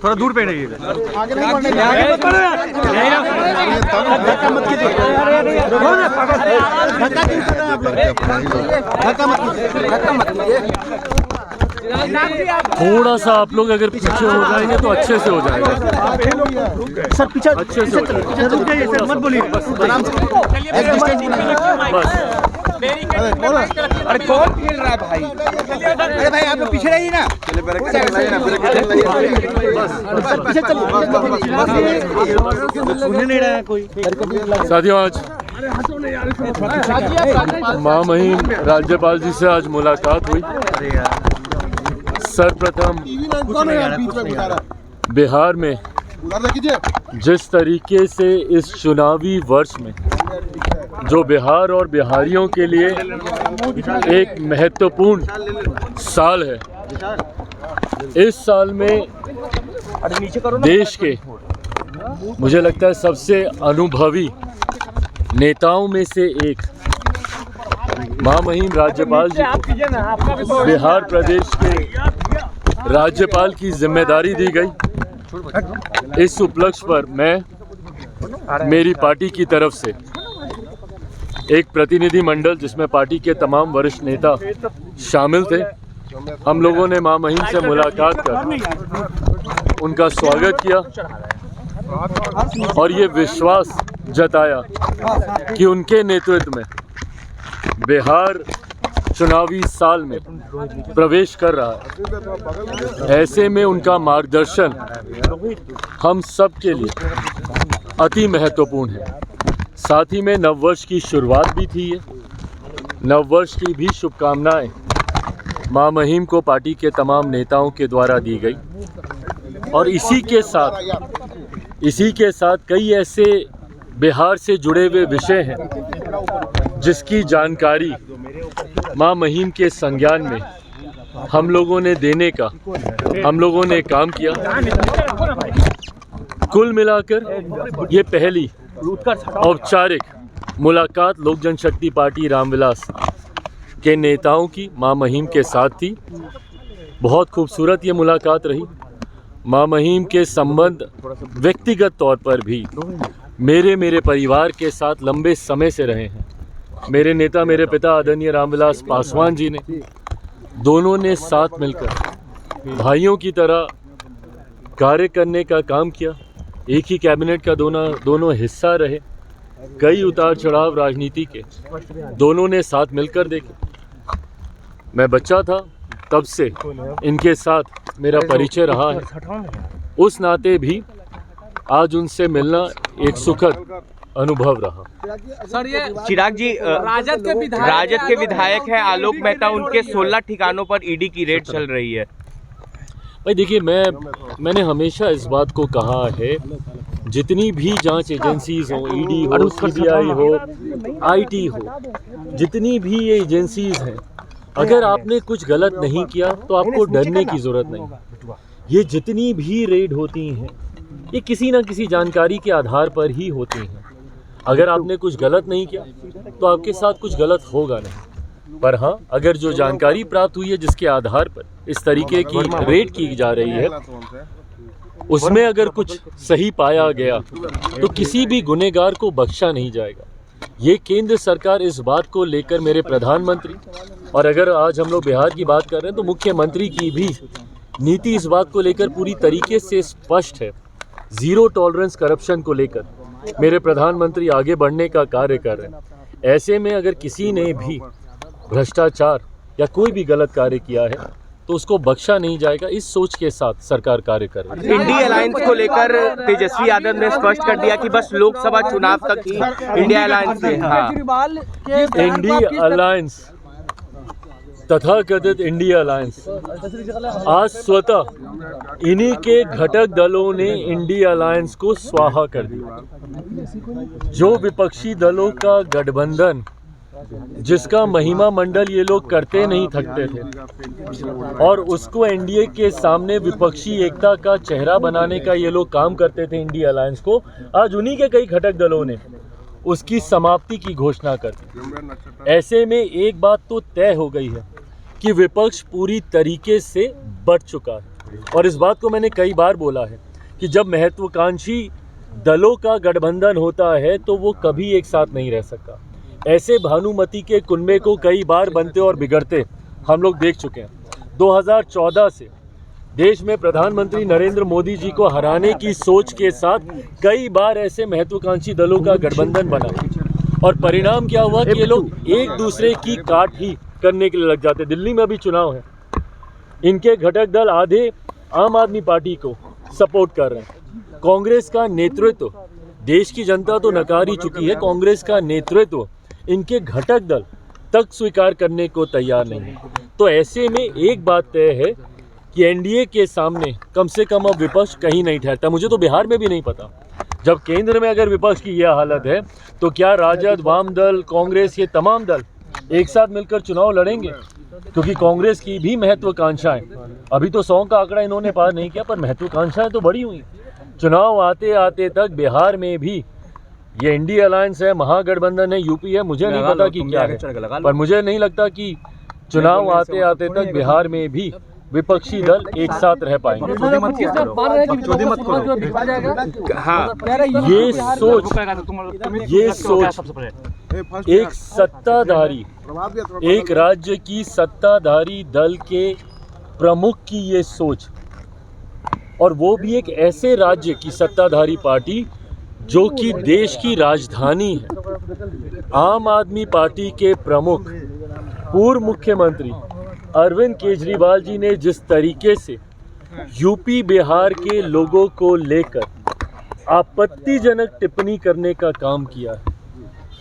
थोड़ा दूर पे रहिए। आगे नहीं बढ़ने दीजिए। आगे मत बढ़ो यार। धक्का मत कीजिए। धक्का क्यों कर रहे हैं आप लोग? धक्का मत कीजिए। धक्का मत कीजिए। थोड़ा सा आप लोग अगर पीछे हो जाएंगे तो अच्छे से हो जाएगा। सर पीछे अच्छे से रुक जाइए सर, मत बोलिए। आराम से बस। अरे कौन खेल रहा है भाई? अरे भाई आप लोग पीछे रहिए ना। पीछे चलिए। सुनने नहीं रहा है कोई। साथियों, आज महामहिम राज्यपाल जी से आज मुलाकात हुई। सर्वप्रथम बिहार में जिस तरीके से इस चुनावी वर्ष में जो बिहार और बिहारियों के लिए एक महत्वपूर्ण साल है, इस साल में देश के मुझे लगता है सबसे अनुभवी नेताओं में से एक महामहिम राज्यपाल जी को बिहार प्रदेश के राज्यपाल की जिम्मेदारी दी गई। इस उपलक्ष्य पर मैं मेरी पार्टी की तरफ से एक प्रतिनिधि मंडल जिसमें पार्टी के तमाम वरिष्ठ नेता शामिल थे, हम लोगों ने महामहिम से मुलाकात कर उनका स्वागत किया और ये विश्वास जताया कि उनके नेतृत्व में बिहार चुनावी साल में प्रवेश कर रहा है। ऐसे में उनका मार्गदर्शन हम सब के लिए अति महत्वपूर्ण है। साथ ही में नववर्ष की शुरुआत भी थी। ये नववर्ष की भी शुभकामनाएं महामहिम को पार्टी के तमाम नेताओं के द्वारा दी गई और इसी के साथ कई ऐसे बिहार से जुड़े हुए विषय हैं जिसकी जानकारी महामहिम के संज्ञान में हम लोगों ने देने का हम लोगों ने काम किया। कुल मिलाकर ये पहली औपचारिक मुलाकात लोक जनशक्ति पार्टी रामविलास के नेताओं की महामहिम के साथ थी। बहुत खूबसूरत ये मुलाकात रही। महामहिम के संबंध व्यक्तिगत तौर पर भी मेरे परिवार के साथ लंबे समय से रहे हैं। मेरे नेता, मेरे पिता आदरणीय रामविलास पासवान जी ने, दोनों ने साथ मिलकर भाइयों की तरह कार्य करने का काम किया। एक ही कैबिनेट का दोनों हिस्सा रहे। कई उतार चढ़ाव राजनीति के दोनों ने साथ मिलकर देखे। मैं बच्चा था तब से इनके साथ मेरा परिचय रहा है। उस नाते भी आज उनसे मिलना एक सुखद अनुभव रहा। सर, ये चिराग जी राजद के विधायक हैं आलोक मेहता, उनके 16 ठिकानों पर ईडी की रेड चल रही है। भाई देखिए, मैंने हमेशा इस बात को कहा है, जितनी भी जांच एजेंसीज हो, ईडी हो, सीबीआई हो, आईटी हो, जितनी भी ये एजेंसीज हैं, अगर आपने कुछ गलत नहीं किया तो आपको डरने की ज़रूरत नहीं। ये जितनी भी रेड होती हैं ये किसी ना किसी जानकारी के आधार पर ही होती हैं। अगर आपने कुछ गलत नहीं किया तो आपके साथ कुछ गलत होगा नहीं। पर हाँ, अगर जो जानकारी प्राप्त हुई है जिसके आधार पर इस तरीके की रेड की जा रही है, उसमें अगर कुछ सही पाया गया तो किसी भी गुनहगार को बख्शा नहीं जाएगा। ये केंद्र सरकार इस बात को लेकर, मेरे प्रधानमंत्री, और अगर आज हम लोग बिहार की बात कर रहे हैं तो मुख्यमंत्री की भी नीति इस बात को लेकर पूरी तरीके से स्पष्ट है। ज़ीरो टॉलरेंस करप्शन को लेकर मेरे प्रधानमंत्री आगे बढ़ने का कार्य कर रहे हैं। ऐसे में अगर किसी ने भी भ्रष्टाचार या कोई भी गलत कार्य किया है तो उसको बख्शा नहीं जाएगा। इस सोच के साथ सरकार कार्य कर रही है। इंडिया अलायंस को लेकर तेजस्वी यादव ने स्पष्ट कर दिया कि बस लोकसभा चुनाव तक ही इंडिया अलायंस से। इंडिया अलायंस, तथाकथित इंडिया अलायंस, आज स्वतः इन्हीं के घटक दलों ने इंडिया अलायंस को स्वाहा कर दिया। जो विपक्षी दलों का गठबंधन, जिसका महिमा मंडल ये लोग करते नहीं थकते थे और उसको एनडीए के सामने विपक्षी एकता का चेहरा बनाने का ये लोग काम करते थे, इंडिया अलायंस को, आज उन्हीं के कई घटक दलों ने उसकी समाप्ति की घोषणा कर दी। ऐसे में एक बात तो तय हो गई है कि विपक्ष पूरी तरीके से बढ़ चुका है। और इस बात को मैंने कई बार बोला है कि जब महत्वाकांक्षी दलों का गठबंधन होता है तो वो कभी एक साथ नहीं रह सकता। ऐसे भानुमति के कुनबे को कई बार बनते और बिगड़ते हम लोग देख चुके हैं। 2014 से देश में प्रधानमंत्री नरेंद्र मोदी जी को हराने की सोच के साथ कई बार ऐसे महत्वाकांक्षी दलों का गठबंधन बना और परिणाम क्या हुआ कि ये लोग एक दूसरे की काट ही करने के लिए लग जाते। दिल्ली में अभी चुनाव है, इनके घटक दल आधे आम आदमी पार्टी को सपोर्ट कर रहे हैं। कांग्रेस का नेतृत्व, देश की जनता तो नकार ही चुकी है, कांग्रेस का नेतृत्व इनके घटक दल तक स्वीकार करने को तैयार नहीं है। तो ऐसे में एक बात तय है कि एनडीए के सामने कम से कम अब विपक्ष कहीं नहीं ठहरता। मुझे तो बिहार में भी नहीं पता, जब केंद्र में अगर विपक्ष की यह हालत है तो क्या राजद, वाम दल, कांग्रेस, ये तमाम दल एक साथ मिलकर चुनाव लड़ेंगे? क्योंकि कांग्रेस की भी महत्वाकांक्षाएं, अभी तो 100 का आंकड़ा इन्होंने पार नहीं किया, पर महत्वाकांक्षाएं तो बड़ी हुई। चुनाव आते आते तक बिहार में भी ये इंडी अलायंस है, महागठबंधन है, यूपी है, मुझे नहीं पता कि क्या है, पर मुझे नहीं लगता कि चुनाव आते आते तक बिहार में भी विपक्षी दल एक साथ रह पाएंगे। ये सोच एक सत्ताधारी, एक राज्य की सत्ताधारी दल के प्रमुख की ये सोच, और वो भी एक ऐसे राज्य की सत्ताधारी पार्टी जो कि देश की राजधानी है। आम आदमी पार्टी के प्रमुख पूर्व मुख्यमंत्री अरविंद केजरीवाल जी ने जिस तरीके से यूपी बिहार के लोगों को लेकर आपत्तिजनक टिप्पणी करने का काम किया है,